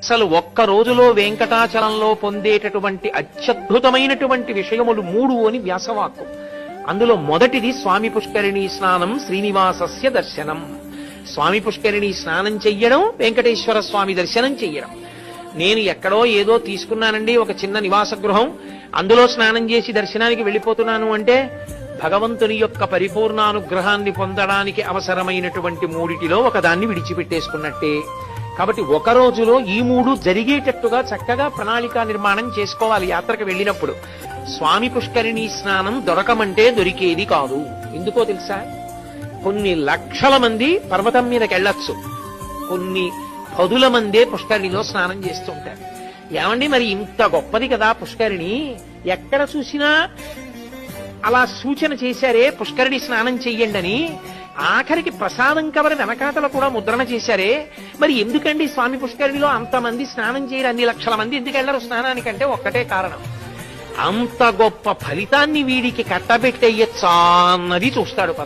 అసలు ఒక్క రోజులో వెంకటాచలంలో పొందేటటువంటి అత్యద్భుతమైనటువంటి విషయములు 3 అని వ్యాసవాక్కు. అందులో మొదటిది స్వామి పుష్కరిణీ స్నానం, శ్రీనివాసస్య దర్శనం. స్వామి పుష్కరిణీ స్నానం చెయ్యడం, వెంకటేశ్వర స్వామి దర్శనం చెయ్యడం. నేను ఎక్కడో ఏదో తీసుకున్నానండి ఒక చిన్న నివాస గృహం, అందులో స్నానం చేసి దర్శనానికి వెళ్ళిపోతున్నాను అంటే భగవంతుని యొక్క పరిపూర్ణానుగ్రహాన్ని పొందడానికి అవసరమైనటువంటి 3టిలో ఒకదాన్ని విడిచిపెట్టేసుకున్నట్టే. కాబట్టి ఒక రోజులో ఈ 3 జరిగేటట్టుగా చక్కగా ప్రణాళికా నిర్మాణం చేసుకోవాలి. యాత్రకు వెళ్ళినప్పుడు స్వామి పుష్కరిణీ స్నానం దొరకమంటే దొరికేది కాదు. ఎందుకో తెలుసా? కొన్ని లక్షల మంది పర్వతం మీదకి వెళ్ళొచ్చు, కొన్ని పదుల మందే పుష్కరిణిలో స్నానం చేస్తుంటారు. ఏమండి మరి ఇంత గొప్పది కదా పుష్కరిణి, ఎక్కడ చూసినా అలా సూచన చేశారే పుష్కరిణి స్నానం చెయ్యండి అని. ఆఖరికి ప్రసాదం కవర్ వెనకాతల కూడా ముద్రణ చేశారే, మరి ఎందుకండి స్వామి పుష్కరిణిలో అంతమంది స్నానం చేయరు, అన్ని లక్షల మంది ఎందుకు వెళ్ళరు స్నానానికంటే ఒక్కటే కారణం, అంత గొప్ప ఫలితాన్ని వీడికి కట్టబెట్టేయచ్చా అన్నది చూస్తాడు పరమ.